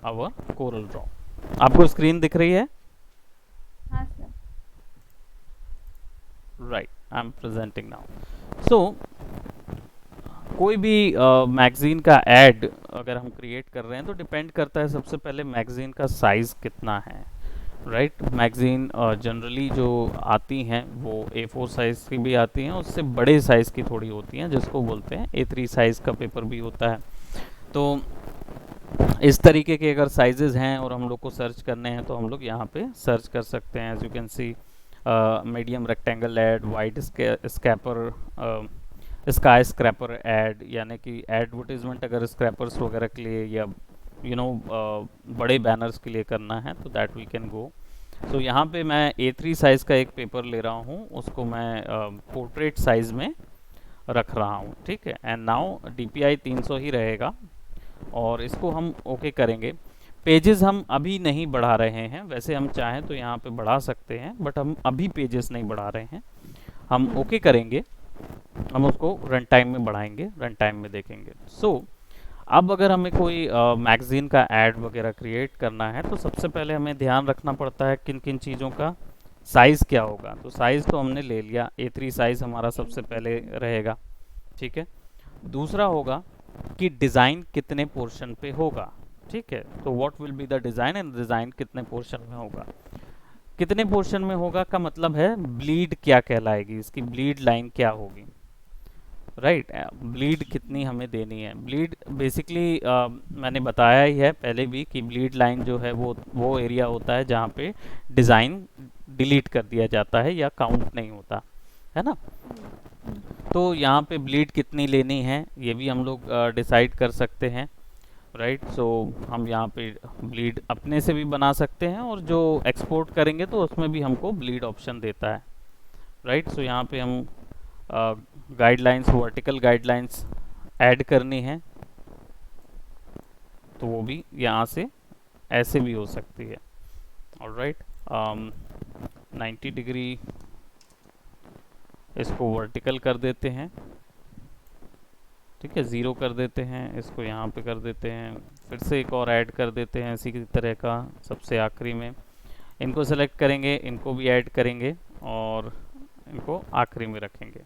our Corel Draw. आपको screen दिख रही है? हाँ sir. Right, I am presenting now. So कोई भी मैगजीन का एड अगर हम क्रिएट कर रहे हैं तो डिपेंड करता है सबसे पहले मैगजीन का साइज़ कितना है। राइट, मैगजीन जनरली जो आती हैं वो A4 साइज़ की भी आती हैं, उससे बड़े साइज़ की थोड़ी होती हैं जिसको बोलते हैं A3 साइज़ का पेपर भी होता है। तो इस तरीके के अगर साइजेस हैं और हम लोग को सर्च करने हैं तो हम लोग यहाँ पे सर्च कर सकते हैं। As you can see medium rectangle ad, wide scraper, skyscraper ad, यानी कि एडवर्टीजमेंट अगर स्क्रैपर्स वगैरह के लिए या बड़े बैनर्स के लिए करना है तो दैट वी कैन गो। तो यहाँ पे मैं A3 साइज़ का एक पेपर ले रहा हूँ, उसको मैं पोर्ट्रेट साइज़ में रख रहा हूँ। ठीक है, एंड नाउ DPI 300 ही रहेगा और इसको हम ओके करेंगे। पेजेस हम अभी नहीं बढ़ा रहे हैं, वैसे हम चाहें तो यहाँ पे बढ़ा सकते हैं बट हम अभी पेजेस नहीं बढ़ा रहे हैं, हम ओके करेंगे। हम उसको रन टाइम में बढ़ाएंगे, रन टाइम में देखेंगे। अब अगर हमें कोई मैगज़ीन का ऐड वगैरह क्रिएट करना है तो सबसे पहले हमें ध्यान रखना पड़ता है किन किन चीज़ों का साइज़ क्या होगा। तो साइज़ तो हमने ले लिया, A3 साइज़ हमारा सबसे पहले रहेगा। ठीक है, दूसरा होगा कि डिज़ाइन कितने पोर्शन पे होगा। ठीक है, तो what will be the design, and design कितने पोर्शन में होगा। कितने पोर्शन में होगा का मतलब है ब्लीड क्या कहलाएगी, इसकी ब्लीड लाइन क्या होगी। राइट, ब्लीड कितनी हमें देनी है। ब्लीड बेसिकली मैंने बताया ही है पहले भी कि ब्लीड लाइन जो है वो एरिया होता है जहाँ पे डिज़ाइन डिलीट कर दिया जाता है या काउंट नहीं होता है ना। तो यहाँ पे ब्लीड कितनी लेनी है ये भी हम लोग डिसाइड कर सकते हैं। राइट, सो हम यहाँ पे ब्लीड अपने से भी बना सकते हैं और जो एक्सपोर्ट करेंगे तो उसमें भी हमको ब्लीड ऑप्शन देता है। राइट, सो यहाँ पे हम गाइडलाइंस, वर्टिकल गाइडलाइंस ऐड करनी है तो वो भी यहाँ से ऐसे भी हो सकती है। ऑलराइट, 90 डिग्री इसको वर्टिकल कर देते हैं। ठीक है, ज़ीरो कर देते हैं, इसको यहाँ पे कर देते हैं, फिर से एक और ऐड कर देते हैं इसी की तरह का सबसे आखिरी में। इनको सेलेक्ट करेंगे, इनको भी ऐड करेंगे और इनको आखिरी में रखेंगे।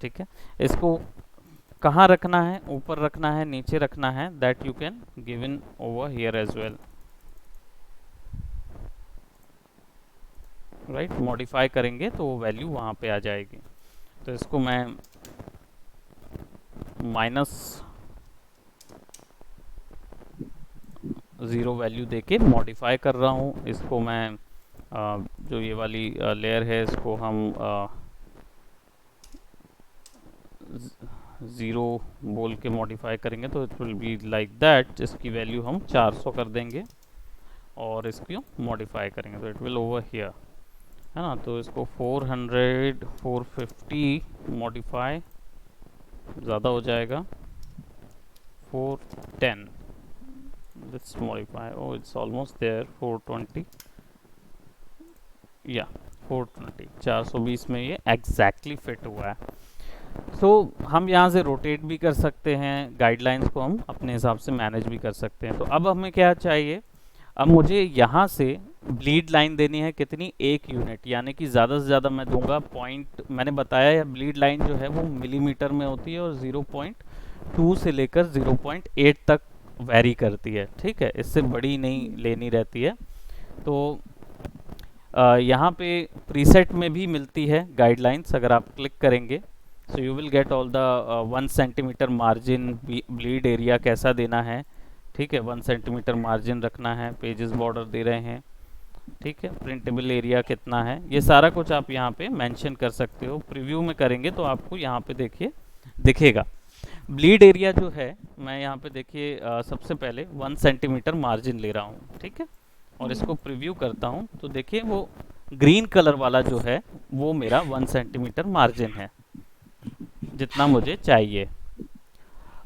ठीक है, इसको कहाँ रखना है, ऊपर रखना है, नीचे रखना है, that you can given over here as well. Right, modify करेंगे तो वो वैल्यू वहाँ पे आ जाएगी। तो इसको मैं -0 वैल्यू देके मॉडिफाई कर रहा हूँ। इसको मैं जो ये वाली लेयर है इसको हम 0 बोल के मॉडिफाई करेंगे तो it will be like that. इसकी वैल्यू हम 400 कर देंगे और इसको मॉडिफाई करेंगे तो इट विल ओवर हियर, है ना। तो इसको 400 450 मॉडिफाई ज़्यादा हो जाएगा, 410 let's modify, oh it's almost there, 420 या 420, 420 में ये एग्जैक्टली फिट हुआ है। तो हम यहाँ से रोटेट भी कर सकते हैं, गाइडलाइंस को हम अपने हिसाब से मैनेज भी कर सकते हैं। तो अब हमें क्या चाहिए, अब मुझे यहाँ से ब्लीड लाइन देनी है कितनी, 1 यूनिट, यानी कि ज़्यादा से ज़्यादा मैं दूंगा पॉइंट, मैंने बताया है ब्लीड लाइन जो है वो मिलीमीटर में होती है और 0.2 से लेकर 0.8 तक वेरी करती है। ठीक है, इससे बड़ी नहीं लेनी रहती है। तो यहाँ पे प्रीसेट में भी मिलती है गाइडलाइंस, अगर आप क्लिक करेंगे so you will get all the 1 centimetre margin, bleed area कैसा देना है। ठीक है, 1 सेंटीमीटर मार्जिन रखना है, पेजेस बॉर्डर दे रहे हैं। ठीक है, प्रिंटेबल एरिया कितना है, ये सारा कुछ आप यहाँ पे मेंशन कर सकते हो। प्रीव्यू में करेंगे तो आपको यहाँ पे देखिए दिखेगा। ब्लीड एरिया जो है मैं यहाँ पे देखिए सबसे पहले 1 सेंटीमीटर मार्जिन ले रहा हूँ। ठीक है, और इसको प्रीव्यू करता हूँ तो देखिए वो ग्रीन कलर वाला जो है वो मेरा 1 सेंटीमीटर मार्जिन है जितना मुझे चाहिए।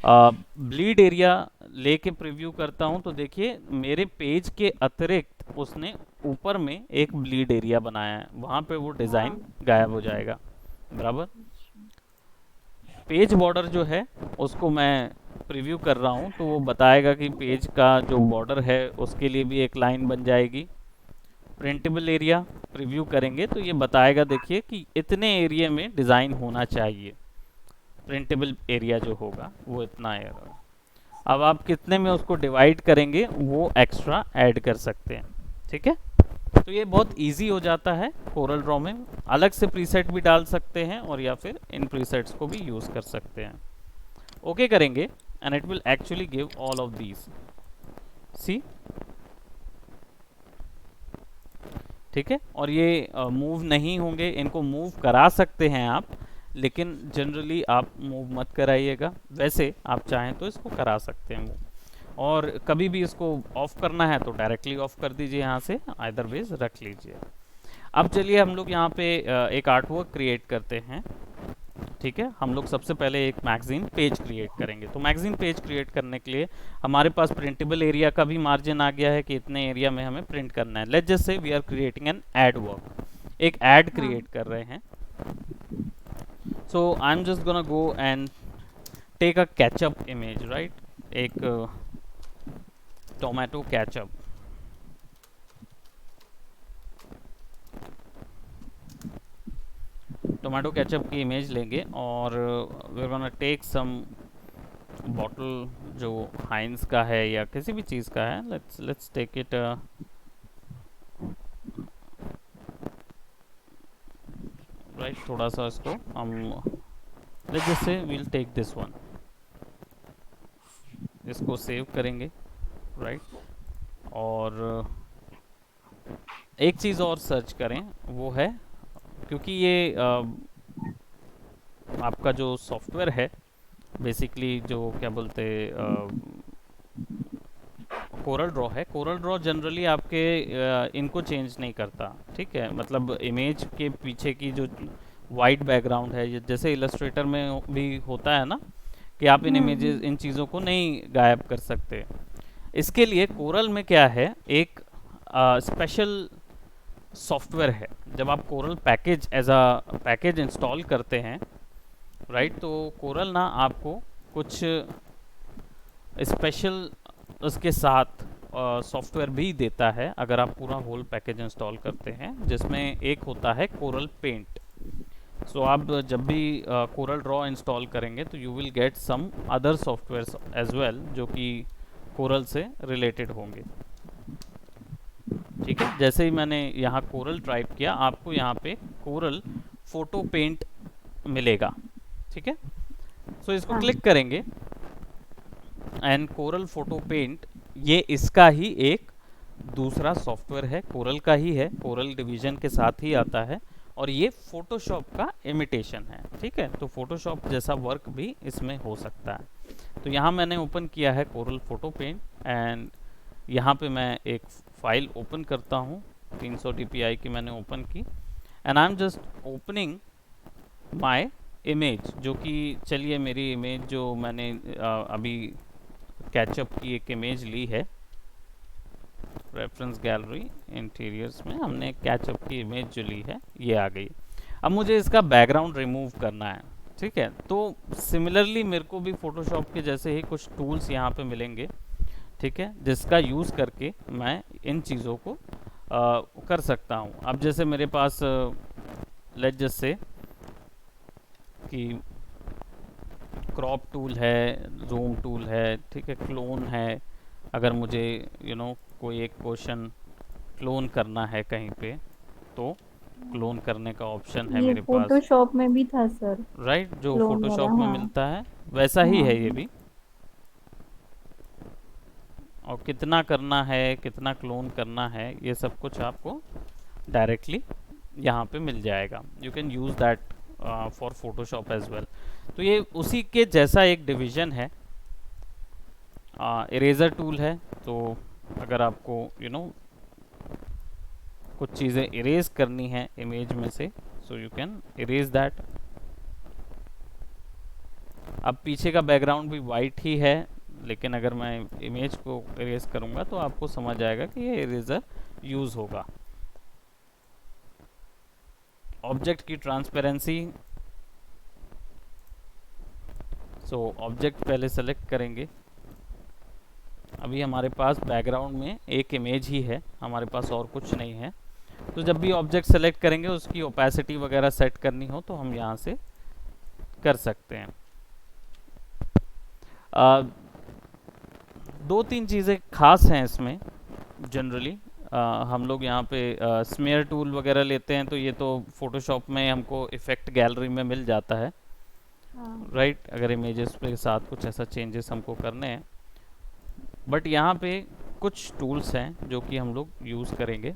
ब्लीड एरिया लेके प्रीव्यू करता हूँ तो देखिए मेरे पेज के अतिरिक्त उसने ऊपर में एक ब्लीड एरिया बनाया है, वहाँ पे वो डिज़ाइन हाँ। गायब हो जाएगा। बराबर, पेज बॉर्डर जो है उसको मैं प्रीव्यू कर रहा हूँ, तो वो बताएगा कि पेज का जो बॉर्डर है उसके लिए भी एक लाइन बन जाएगी। प्रिंटेबल एरिया प्रीव्यू करेंगे तो ये बताएगा, देखिए कि इतने एरिया में डिज़ाइन होना चाहिए, प्रिंटेबल एरिया जो होगा वो इतना एरिया। अब आप कितने में उसको डिवाइड करेंगे वो एक्स्ट्रा ऐड कर सकते हैं। ठीक है, तो ये बहुत इजी हो जाता है कोरल ड्रॉ में। अलग से प्रीसेट भी डाल सकते हैं और या फिर इन प्रीसेट्स को भी यूज़ कर सकते हैं। ओके करेंगे and it will actually give all of these, see. ठीक है, और ये मूव नहीं होंगे, इनको मूव करा सकते हैं आप, लेकिन जनरली आप मूव मत कराइएगा। वैसे आप चाहें तो इसको करा सकते हैं मूव, और कभी भी इसको ऑफ करना है तो डायरेक्टली ऑफ कर दीजिए यहाँ से, आइदर वेज रख लीजिए। अब चलिए हम लोग यहाँ पे एक आर्ट वर्क क्रिएट करते हैं। ठीक है, हम लोग सबसे पहले एक मैगजीन पेज क्रिएट करेंगे। तो मैगजीन पेज क्रिएट करने के लिए हमारे पास प्रिंटेबल एरिया का भी मार्जिन आ गया है कि इतने एरिया में हमें प्रिंट करना है। Let's just say we are creating an ad work, एक एड हाँ। क्रिएट कर रहे हैं। So I am just gonna go and take a ketchup image, right, एक टोमेटो केचअप। टोमेटो केचप की इमेज लेंगे और we are gonna take some bottle जो हाइंस का है या किसी भी चीज़ का है। लेट्स टेक इट, राइट, थोड़ा सा इसको हम, let's just say we'll take this one, इसको सेव करेंगे, राइट। और एक चीज़ और सर्च करें, वो है, क्योंकि ये आपका जो सॉफ्टवेयर है बेसिकली, जो क्या बोलते कोरल ड्रॉ है, कोरल ड्रॉ जनरली आपके इनको चेंज नहीं करता। ठीक है, मतलब इमेज के पीछे की जो वाइट बैकग्राउंड है, जैसे इलस्ट्रेटर में भी होता है ना कि आप इन इमेजेस, इन चीज़ों को नहीं गायब कर सकते। इसके लिए कोरल में क्या है, एक स्पेशल सॉफ्टवेयर है। जब आप Corel package as a package install करते हैं, राइट, तो कोरल ना आपको कुछ स्पेशल उसके साथ सॉफ्टवेयर भी देता है अगर आप पूरा होल पैकेज इंस्टॉल करते हैं, जिसमें एक होता है कोरल पेंट। सो आप जब भी कोरल ड्रॉ इंस्टॉल करेंगे तो you will get some other softwares as well जो कि कोरल से रिलेटेड होंगे। ठीक है, जैसे ही मैंने यहाँ कोरल टाइप किया, आपको यहाँ पे कोरल फोटो पेंट मिलेगा। ठीक है, सो इसको हाँ। क्लिक करेंगे एंड कोरल फोटो पेंट, ये इसका ही एक दूसरा सॉफ्टवेयर है, कोरल का ही है, कोरल डिवीजन के साथ ही आता है, और ये फोटोशॉप का इमिटेशन है। ठीक है, तो फोटोशॉप जैसा वर्क भी इसमें हो सकता है। तो यहाँ मैंने ओपन किया है कोरल फोटो पेंट, एंड यहाँ पे मैं एक फाइल ओपन करता हूँ, 300 dpi की मैंने ओपन की, and I am just opening my image, जो कि चलिए मेरी इमेज जो मैंने अभी कैचअप की एक इमेज ली है, रेफरेंस गैलरी इंटीरियर्स में हमने कैचअप की इमेज जो ली है ये आ गई। अब मुझे इसका बैकग्राउंड रिमूव करना है। ठीक है, तो सिमिलरली मेरे को भी फोटोशॉप के जैसे ही कुछ टूल्स यहाँ पे मिलेंगे, ठीक है, जिसका यूज़ करके मैं इन चीज़ों को कर सकता हूँ। अब जैसे मेरे पास लेट जस्ट से कि क्रॉप टूल है, जूम टूल है, ठीक है, क्लोन है। अगर मुझे कोई एक क्वेश्चन क्लोन करना है कहीं पे, तो क्लोन करने का ऑप्शन है ये मेरे पास, फोटोशॉप में भी था सर, राइट, जो क्लोन वाला। फोटोशॉप में हाँ। मिलता है वैसा ही है ये हाँ। भी। और कितना करना है, कितना क्लोन करना है, ये सब कुछ आपको डायरेक्टली यहाँ पे मिल जाएगा। You can use that for Photoshop as well. तो ये उसी के जैसा एक डिवीजन है। इरेजर टूल है, तो अगर आपको कुछ चीज़ें इरेज करनी है इमेज में से, so you can erase that. अब पीछे का बैकग्राउंड भी वाइट ही है, लेकिन अगर मैं इमेज को इरेज करूंगा तो आपको समझ आएगा कि ये इरेजर यूज़ होगा। ऑब्जेक्ट की ट्रांसपेरेंसी सो ऑब्जेक्ट पहले सेलेक्ट करेंगे। अभी हमारे पास बैकग्राउंड में एक इमेज ही है, हमारे पास और कुछ नहीं है। तो जब भी ऑब्जेक्ट सेलेक्ट करेंगे उसकी ओपेसिटी वगैरह सेट करनी हो तो हम यहाँ से कर सकते हैं। दो तीन चीज़ें खास हैं इसमें जनरली। हम लोग यहाँ पे स्मेयर टूल वगैरह लेते हैं तो ये तो फोटोशॉप में हमको इफ़ेक्ट गैलरी में मिल जाता है, हाँ। राइट, अगर इमेजेस के साथ कुछ ऐसा चेंजेस हमको करने हैं। बट यहाँ पे कुछ टूल्स हैं जो कि हम लोग यूज़ करेंगे।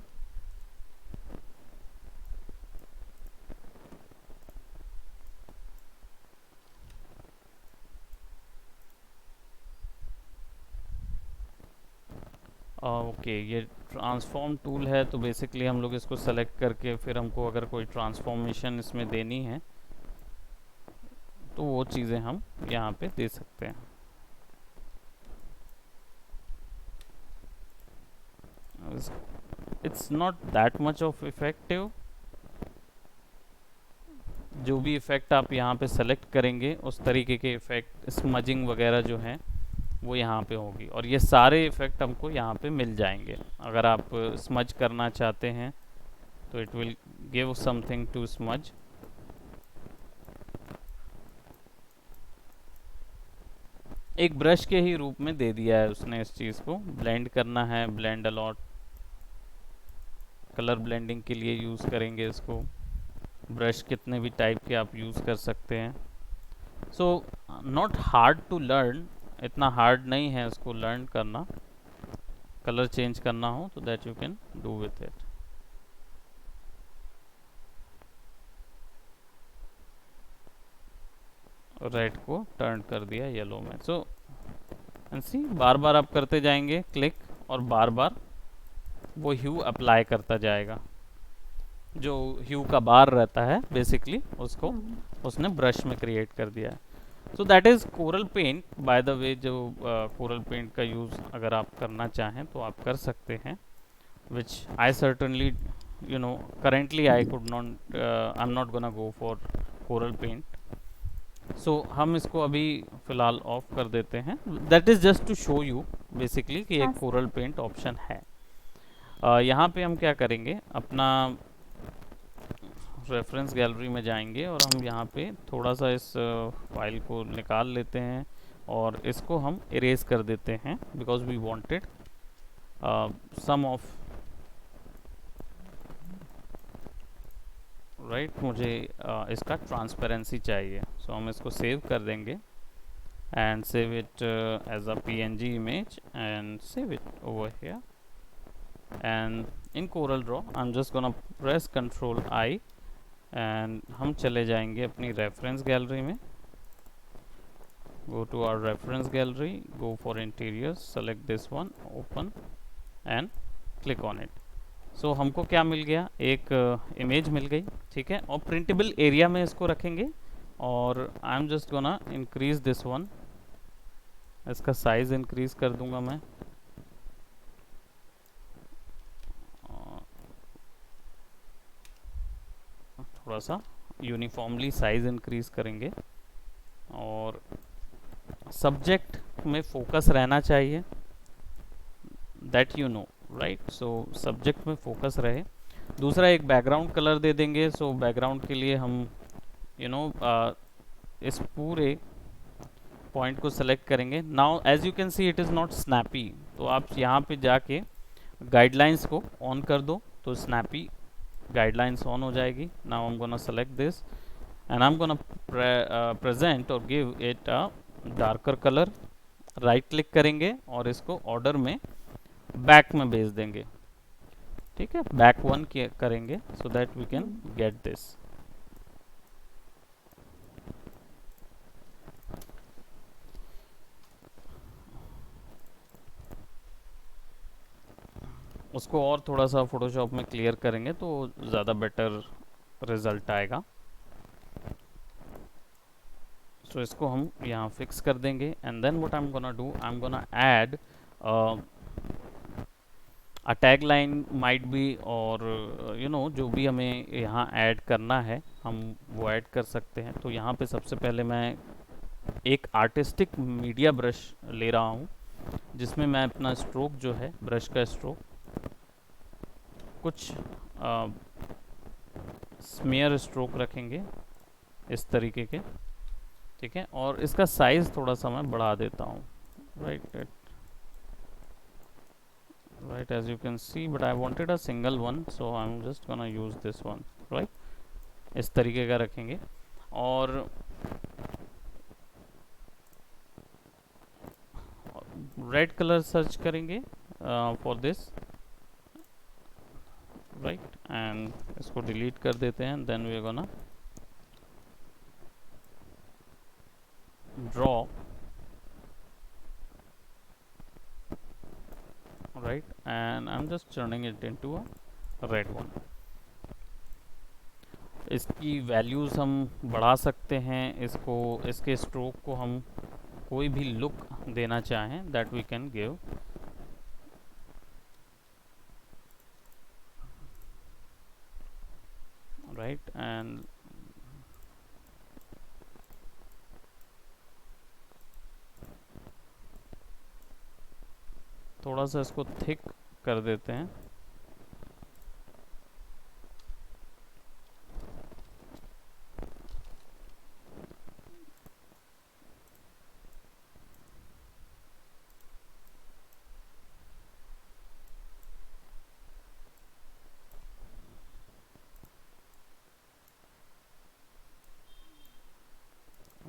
ओके, ये ट्रांसफॉर्म टूल है, तो बेसिकली हम लोग इसको सेलेक्ट करके फिर हमको अगर कोई ट्रांसफॉर्मेशन इसमें देनी है तो वो चीज़ें हम यहाँ पे दे सकते हैं। It's not that much of effective. जो भी इफ़ेक्ट आप यहाँ पे सेलेक्ट करेंगे उस तरीके के इफ़ेक्ट, स्मजिंग वगैरह जो हैं वो यहाँ पे होगी, और ये सारे इफ़ेक्ट हमको यहाँ पे मिल जाएंगे। अगर आप स्मज करना चाहते हैं तो it will give something to smudge. एक ब्रश के ही रूप में दे दिया है उसने इस चीज़ को। ब्लेंड करना है, ब्लेंड अलॉट, कलर ब्लेंडिंग के लिए यूज़ करेंगे इसको। ब्रश कितने भी टाइप के आप यूज़ कर सकते हैं। So not hard to learn, इतना हार्ड नहीं है इसको लर्न करना। कलर चेंज करना हो तो that you can do with it. Red को टर्न कर दिया येलो में। सो एंड सी, बार बार आप करते जाएंगे क्लिक और बार बार वो ह्यू अप्लाई करता जाएगा। जो ह्यू का बार रहता है बेसिकली उसको उसने ब्रश में क्रिएट कर दिया है। So that is Corel Paint by the way. जो कोरल पेंट का यूज़ अगर आप करना चाहें तो आप कर सकते हैं, which I certainly currently I could not I'm not gonna go for Corel Paint. So हम इसको अभी फ़िलहाल ऑफ कर देते हैं। That is just to show you basically कि एक कोरल पेंट ऑप्शन है। यहाँ पे हम क्या करेंगे, अपना रेफरेंस गैलरी में जाएंगे और हम यहाँ पे थोड़ा सा इस फाइल को निकाल लेते हैं और इसको हम इरेज कर देते हैं, because we wanted some off, right, मुझे इसका ट्रांसपेरेंसी चाहिए। सो हम इसको सेव कर देंगे and save it as a PNG image and save it over here, and in Corel Draw I'm just gonna press Ctrl I and हम चले जाएंगे अपनी reference gallery में। go to our reference gallery, go for interiors, select this one, open and click on it। so हमको क्या मिल गया, एक image मिल गई, ठीक है। और प्रिंटेबल एरिया में इसको रखेंगे और आई am just gonna increase this one, इसका साइज इंक्रीज कर दूंगा मैं। थोड़ा सा यूनिफॉर्मली साइज इंक्रीज करेंगे और सब्जेक्ट में फोकस रहना चाहिए, that you know, right. So subject में फोकस रहे। दूसरा एक बैकग्राउंड कलर दे देंगे। सो बैकग्राउंड के लिए हम इस पूरे पॉइंट को सेलेक्ट करेंगे। Now as you can see it is not snappy, तो आप यहाँ पे जाके गाइडलाइंस को ऑन कर दो तो स्नैपी गाइडलाइंस ऑन हो जाएगी। Now I am gonna select this and I am gonna present और give it a darker colour. Right click करेंगे और इसको ऑर्डर में बैक में भेज देंगे, ठीक है। बैक वन करेंगे so that we can get this. उसको और थोड़ा सा फोटोशॉप में क्लियर करेंगे तो ज़्यादा बेटर रिजल्ट आएगा। सो इसको हम यहाँ फिक्स कर देंगे and then what I am gonna do, I am gonna add a tag line might be, और जो भी हमें यहाँ ऐड करना है हम वो ऐड कर सकते हैं। तो यहाँ पे सबसे पहले मैं एक आर्टिस्टिक मीडिया ब्रश ले रहा हूँ, जिसमें मैं अपना स्ट्रोक जो है, ब्रश का स्ट्रोक, कुछ स्मेयर स्ट्रोक रखेंगे इस तरीके के, ठीक है। और इसका साइज़ थोड़ा सा मैं बढ़ा देता हूँ, right right, as you can see, but I wanted a single one, so I'm just gonna use this one, right। इस तरीके का रखेंगे और रेड कलर सर्च करेंगे फॉर दिस, राइट, एंड इसको डिलीट कर देते हैं। Then we are gonna draw, right, and I'm just turning it into a red one। इसकी वैल्यूज़ हम बढ़ा सकते हैं, इसको, इसके स्ट्रोक को हम कोई भी लुक देना चाहें, that we can give, right. And थोड़ा सा इसको थिक कर देते हैं,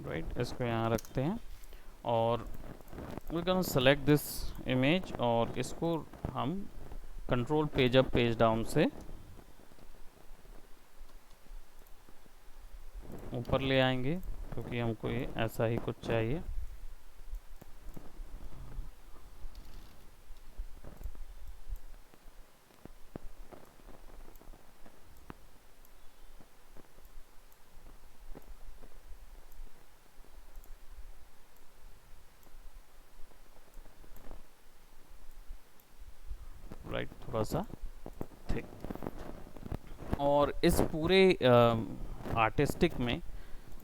राइट। इसको यहाँ रखते हैं और we can select this image, और इसको हम control page up page down से ऊपर ले आएंगे, क्योंकि हमको ये ऐसा ही कुछ चाहिए। राइट, थोड़ा सा थिक। और इस पूरे आर्टिस्टिक में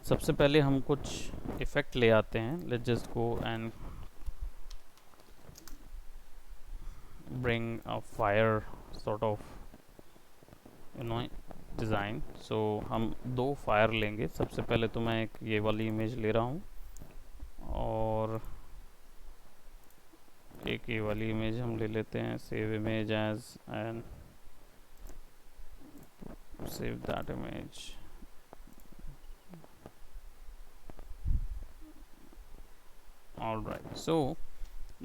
सबसे पहले हम कुछ इफ़ेक्ट ले आते हैं। Let's just go and bring a fire sort of, you know, design. So हम दो फायर लेंगे। सबसे पहले तो मैं एक ये वाली इमेज ले रहा हूँ, और एक ये वाली इमेज हम ले लेते हैं। Save image as, and save that image। All right, so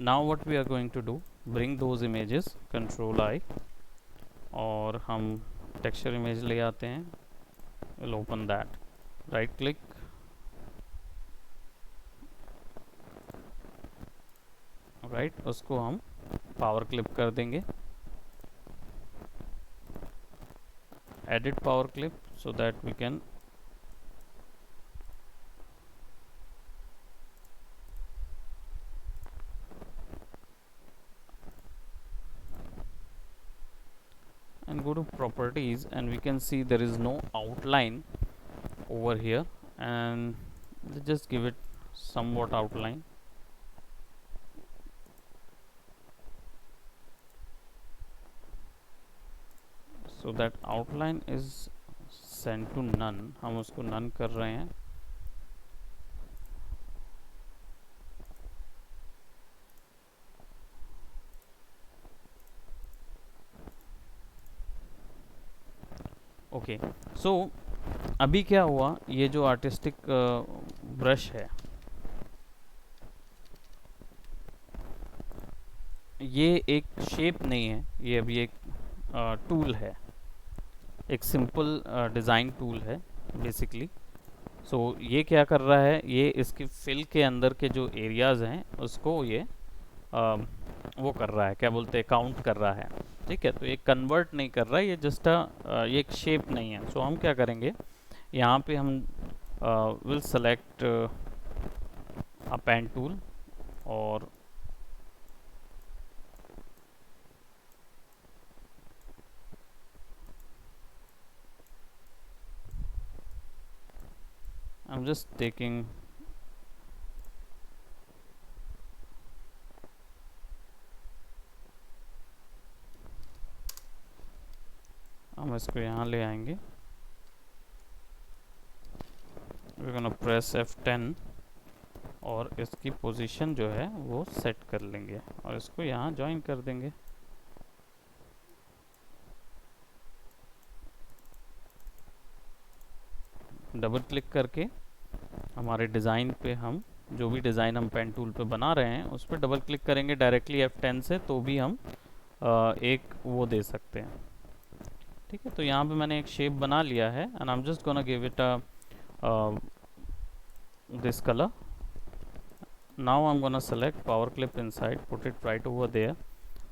now what we are going to do, bring those images, control I, और हम टेक्सचर इमेज ले आते हैं। we'll open that, right click, right, उसको हम पावर क्लिप कर देंगे, edit power clip, so that we can and go to properties, and we can see there is no outline over here, and let's just give it somewhat outline, so that outline is sent to none। हम उसको none कर रहे हैं। Okay, सो अभी क्या हुआ, ये जो आर्टिस्टिक ब्रश है, ये एक शेप नहीं है, ये अभी एक टूल है, एक सिंपल डिज़ाइन टूल है बेसिकली। सो ये क्या कर रहा है, ये इसके फिल के अंदर के जो एरियाज़ हैं उसको ये वो कर रहा है, क्या बोलते हैं, काउंट कर रहा है, ठीक है। तो ये कन्वर्ट नहीं कर रहा है, ये जस्ट ये एक शेप नहीं है। सो हम क्या करेंगे, यहाँ पे हम will select a pen tool, और I'm just taking हम इसको यहाँ ले आएंगे, we're gonna press F10 और इसकी पोजीशन जो है वो सेट कर लेंगे और इसको यहाँ ज्वाइन कर देंगे। डबल क्लिक करके हमारे डिज़ाइन पे हम जो भी डिज़ाइन हम पेन टूल पे बना रहे हैं उस पर डबल क्लिक करेंगे डायरेक्टली F10 से, तो भी हम एक वो दे सकते हैं। ठीक है, तो यहाँ पे मैंने एक शेप बना लिया है and I am just gonna give it a this color. Now I'm gonna select power clip inside, put it right over there.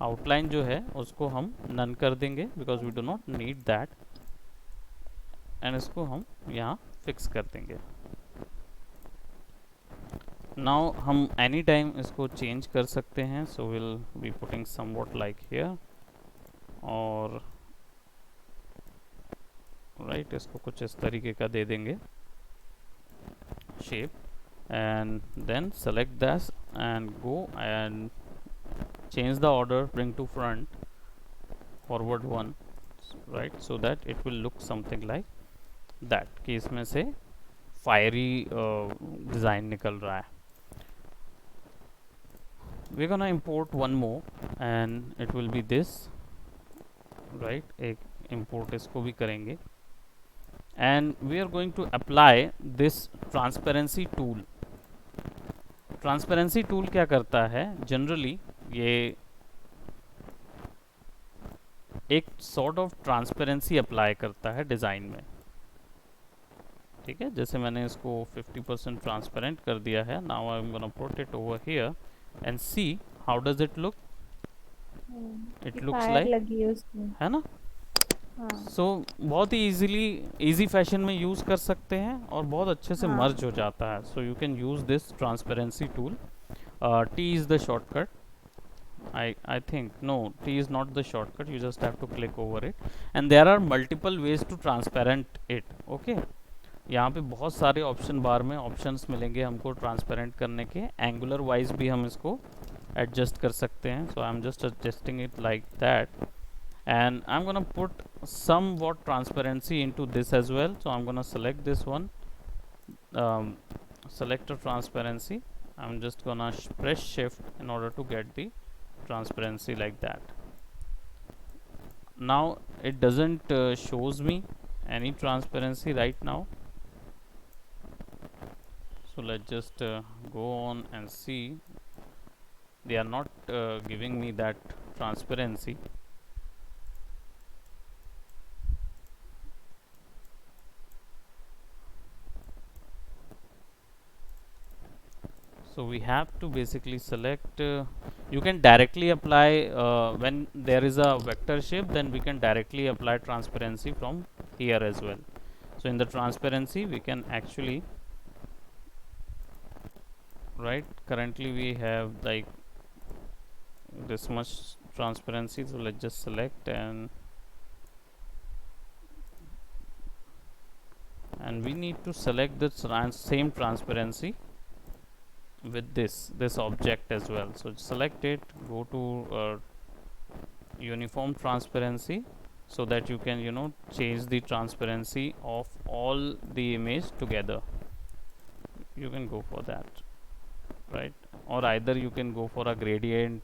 Outline जो है उसको हम none कर देंगे because we do not need that, and इसको हम यहाँ fix कर देंगे। Now हम any time इसको change कर सकते हैं, so we'll be putting somewhat like here, और right इसको कुछ इस तरीके का दे देंगे shape, and then select this and go and change the order, bring to front, forward one, right, so that it will look something like that कि इसमें से fiery design निकल रहा है। we're gonna import one more and it will be this, right, एक import इसको भी करेंगे and we are going to apply this transparency tool। Transparency tool क्या करता है, जनरली ये एक सॉर्ट ऑफ ट्रांसपेरेंसी अप्लाई करता है डिज़ाइन में। ठीक है, जैसे मैंने इसको 50% ट्रांसपेरेंट कर दिया है। Now I am gonna put it over here and see how does it look. It looks like, है ना। सो बहुत ही इजी फैशन में यूज़ कर सकते हैं और बहुत अच्छे से मर्ज हो जाता है। So you can use this transparency tool. T is the shortcut. I think no, T is not the shortcut. You just have to click over it and there are multiple ways to transparent it. Okay, यहाँ पे बहुत सारे option बार में options मिलेंगे हमको transparent करने के। Angular wise भी हम इसको एडजस्ट कर सकते हैं। So I am just adjusting it like that and I'm gonna put somewhat transparency into this as well. So I'm gonna select this one, select a transparency. I'm just gonna press shift in order to get the transparency like that. Now it doesn't shows me any transparency right now, so let's just go on and see. They are not giving me that transparency. So we have to basically select, you can directly apply when there is a vector shape, then we can directly apply transparency from here as well. So in the transparency we can actually, right, currently we have like this much transparency, so let's just select and we need to select the same transparency with this object as well. So select it, go to uniform transparency, so that you can change the transparency of all the image together. You can go for that, right, or either you can go for a gradient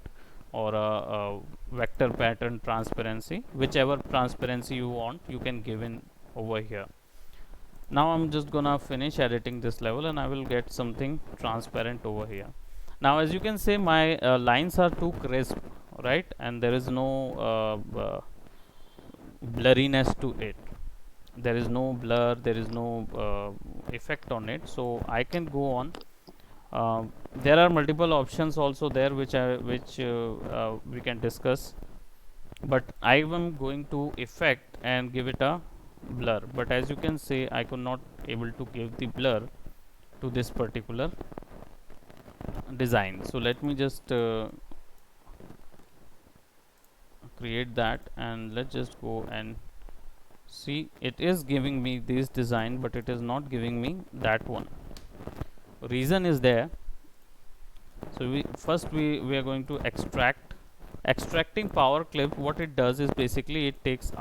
or a vector pattern transparency. Whichever transparency you want, you can give in over here. Now I'm just gonna finish editing this level and I will get something transparent over here. Now as you can see, my lines are too crisp, right, and there is no blurriness to it. There is no blur, there is no effect on it, so I can go on. There are multiple options also there which we can discuss, but I am going to effect and give it a blur. But as you can see, I could not able to give the blur to this particular design. So let me just create that and let's just go and see. It is giving me this design, but it is not giving me that one. Reason is there. So we are going to extract extracting power clip, what it does is basically it takes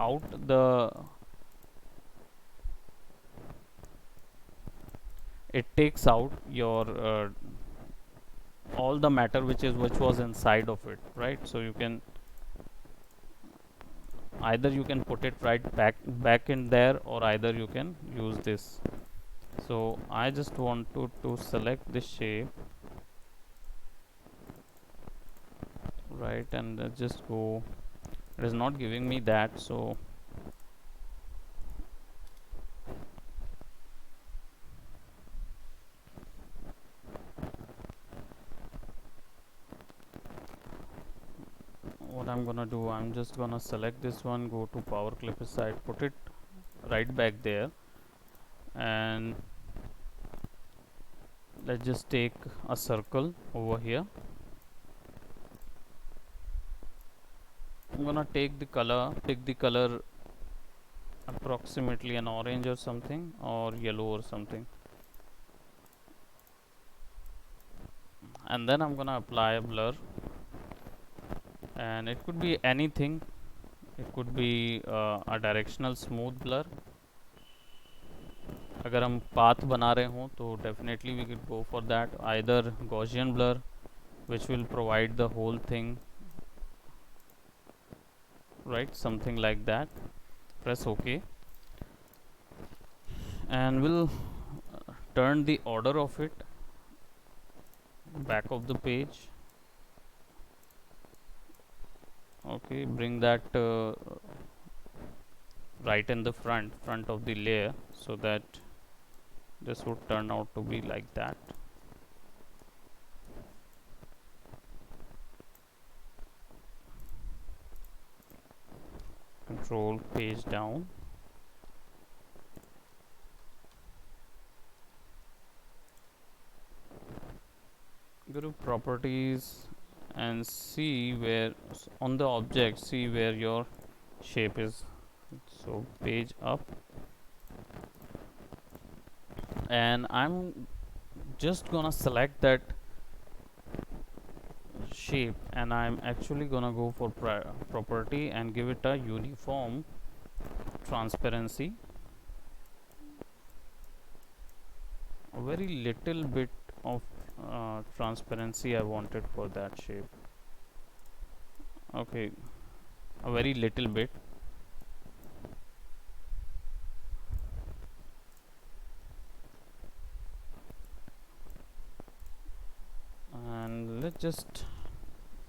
out your all the matter which was inside of it, right? So you can either you can put it right back in there, or either you can use this. So I just want to select this shape, right, and just go. It is not giving me that, so what I'm gonna do, I'm just gonna select this one, go to power clip side, put it right back there, and let's just take a circle over here. I'm gonna take the color, pick the color approximately an orange or something, or yellow or something, and then I'm gonna apply a blur, and it could be anything. It could be a directional smooth blur. अगर हम path बना रहे हों तो definitely we could go for that. Either Gaussian blur, which will provide the whole thing, right, something like that. Press OK, and we'll turn the order of it back of the page. Okay, bring that right in the front of the layer, so that this would turn out to be like that. Control page down, go to properties and see where on the object, see where your shape is. So page up, and I'm just gonna select that shape, and I'm actually gonna go for property and give it a uniform transparency, a very little bit of transparency I wanted for that shape. Okay, a very little bit. And let's just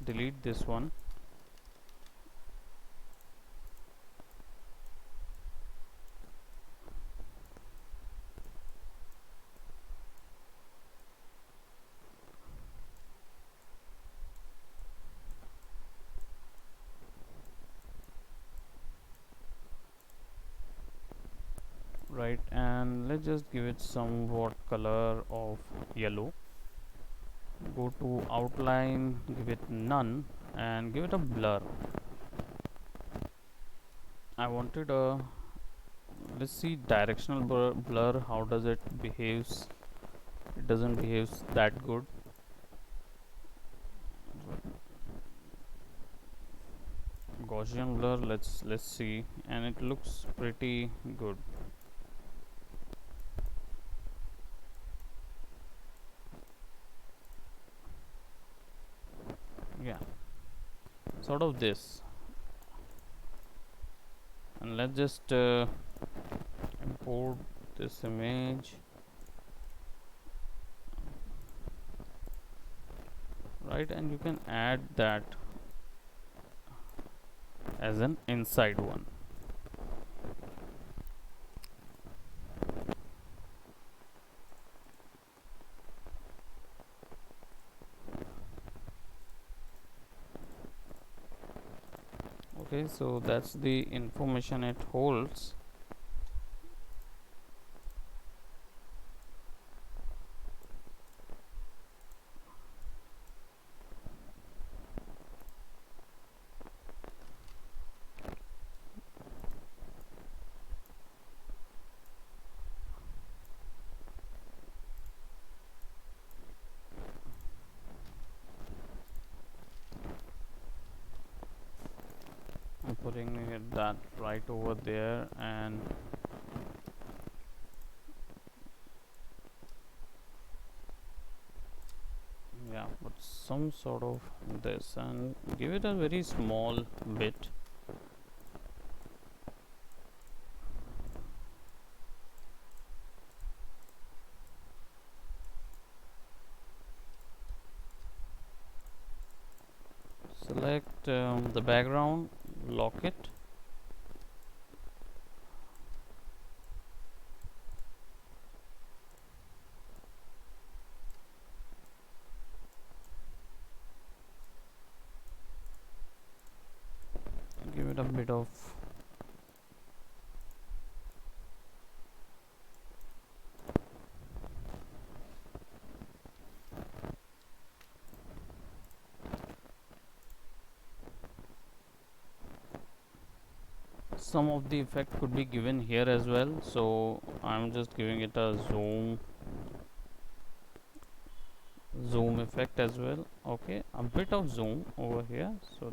delete this one. Right, and let's just give it somewhat color of yellow. Go to outline, give it none, and give it a blur. I wanted a, let's see, directional blur, how does it behaves. It doesn't behave that good. Gaussian blur, let's see, and it looks pretty good. Yeah, sort of this. And let's just import this image, right, and you can add that as an inside one. Okay, so that's the information it holds. putting that right over there, and yeah, put some sort of this and give it a very small bit. Select the background, lock it. Give it a bit of some of the effect could be given here as well, so I'm just giving it a zoom effect as well. Okay, a bit of zoom over here so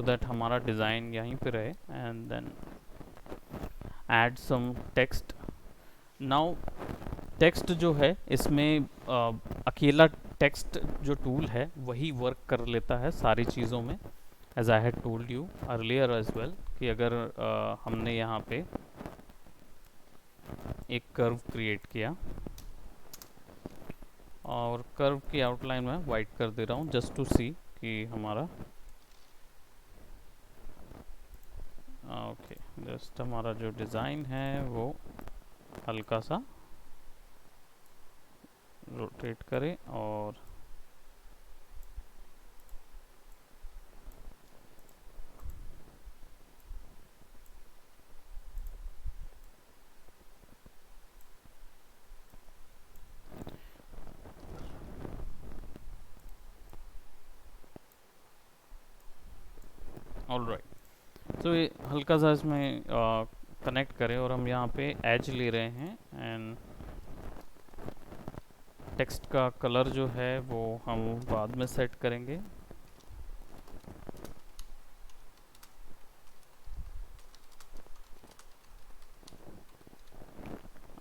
that हमारा design यहीं पे रहे, and then add some text. Now text जो है इसमें अकेला text जो tool है वही वर्क कर लेता है सारी चीज़ों में, as I had told you earlier as well, कि अगर हमने यहाँ पे एक कर्व क्रिएट किया और कर्व की आउटलाइन में वाइट कर दे रहा हूँ जस्ट टू सी कि हमारा ओके जस्ट हमारा जो डिज़ाइन है वो हल्का सा रोटेट करें और ऑल राइट. तो ये हल्का सा इसमें कनेक्ट करें और हम यहाँ पे एज ले रहे हैं, एंड टेक्स्ट का कलर जो है वो हम बाद में सेट करेंगे.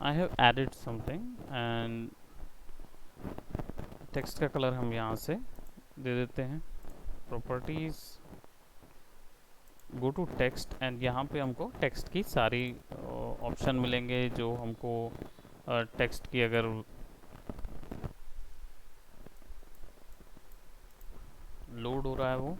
I have added something, and text का कलर हम यहाँ से दे देते हैं. Properties, go to text, and यहाँ पे हमको टेक्स्ट की सारी ऑप्शन मिलेंगे जो हमको टेक्स्ट की अगर लोड हो रहा है वो.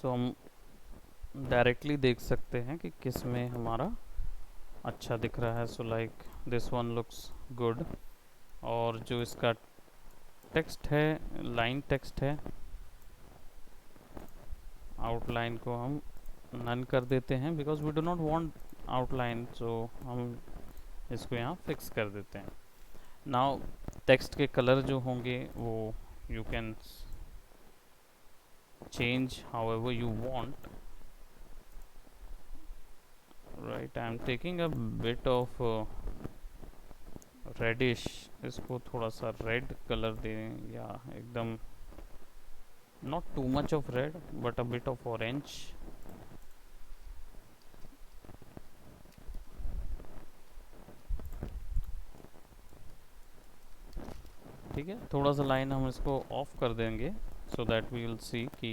तो हम डायरेक्टली देख सकते हैं कि किस में हमारा अच्छा दिख रहा है. So like this one looks good. और जो इसका टेक्स्ट है, लाइन टेक्स्ट है, आउटलाइन को हम नन कर देते हैं because we do not want outline, so हम इसको यहाँ फिक्स कर देते हैं. नाउ टेक्स्ट के कलर जो होंगे वो you can change however you want. Right, I am taking a bit of reddish, इसको थोड़ा सा रेड कलर दें, या एकदम not too much of red but a bit of orange. ठीक है, थोड़ा सा लाइन हम इसको ऑफ कर देंगे so that we will see कि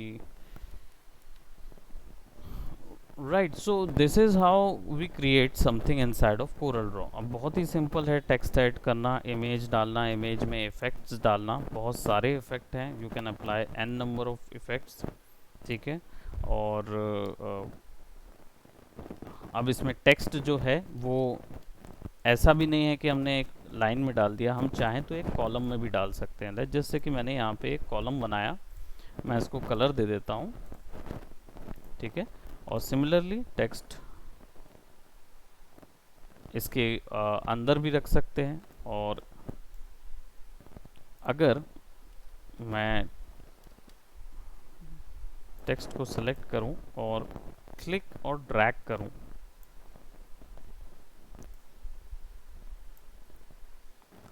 right. So this is how we create something inside of Corel Draw. अब बहुत ही सिंपल है टेक्स्ट ऐड करना, इमेज डालना, इमेज में इफ़ेक्ट्स डालना. बहुत सारे इफ़ेक्ट हैं, you can apply n number of effects. ठीक है, और अब इसमें टेक्स्ट जो है वो ऐसा भी नहीं है कि हमने एक लाइन में डाल दिया, हम चाहें तो एक कॉलम में भी डाल सकते हैं. जैसे कि मैंने यहाँ पे एक कॉलम बनाया, मैं इसको कलर दे देता हूँ. ठीक है, और सिमिलरली टेक्स्ट इसके अंदर भी रख सकते हैं. और अगर मैं टेक्स्ट को सेलेक्ट करूं और क्लिक और ड्रैग करूं।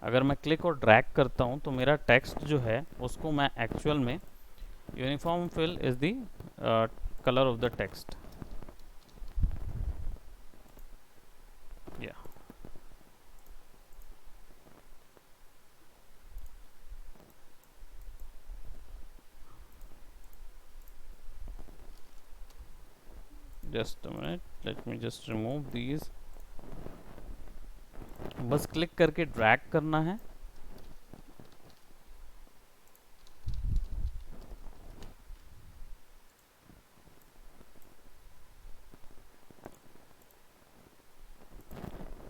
अगर मैं क्लिक और ड्रैग करता हूं तो मेरा टेक्स्ट जो है उसको मैं एक्चुअल में uniform fill is the colour of the text. या just a minute, let me just remove these. बस क्लिक करके ड्रैग करना है।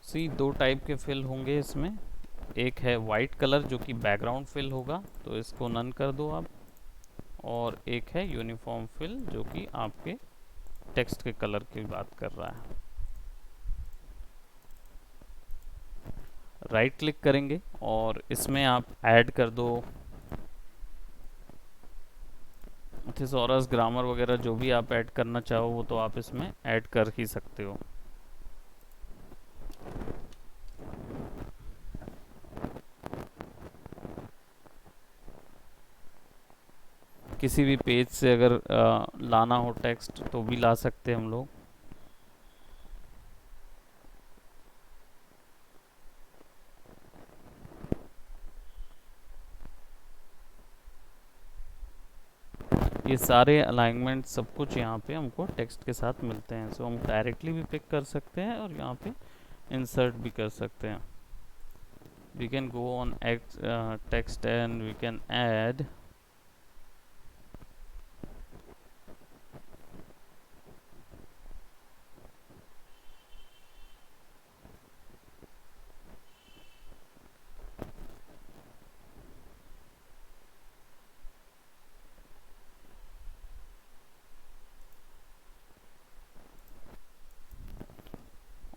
सी दो टाइप के फिल होंगे इसमें। एक है वाइट कलर जो कि बैकग्राउंड फिल होगा, तो इसको नन कर दो आप। और एक है यूनिफॉर्म फिल जो कि आपके टेक्स्ट के कलर की बात कर रहा है। राइट क्लिक करेंगे और इसमें आप ऐड कर दो थिसॉरस, ग्रामर वगैरह जो भी आप ऐड करना चाहो वो तो आप इसमें ऐड कर ही सकते हो। किसी भी पेज से अगर लाना हो टेक्स्ट तो भी ला सकते हैं हम लोग। ये सारे अलाइनमेंट सब कुछ यहाँ पे हमको टेक्स्ट के साथ मिलते हैं। सो हम डायरेक्टली भी पिक कर सकते हैं और यहाँ पे इंसर्ट भी कर सकते हैं। We can go on text and we can add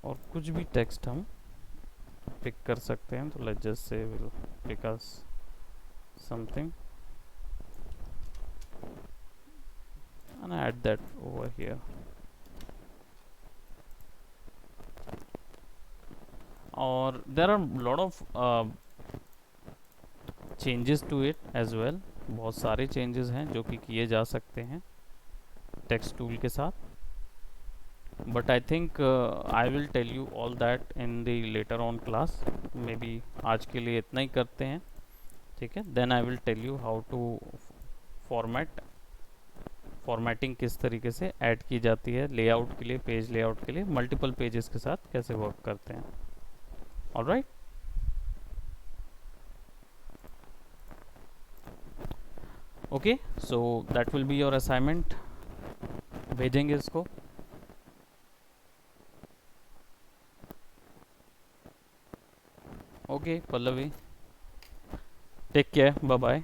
और कुछ भी टेक्स्ट हम पिक कर सकते हैं। तो let's just say will pick us something and add that over here. और there are lot of changes to it as well। बहुत सारे changes हैं जो कि किए जा सकते हैं text tool के साथ। but I think I will tell you all that in the later on class। maybe आज के लिए इतना ही करते हैं, ठीक है। then I will tell you how to formatting किस तरीके से ऐड की जाती है लेआउट के लिए, पेज लेआउट के लिए, मल्टीपल पेजेस के साथ कैसे वर्क करते हैं। Alright, okay, so that will be your assignment. भेजेंगे इसको। Okay Pallavi, take care, bye bye.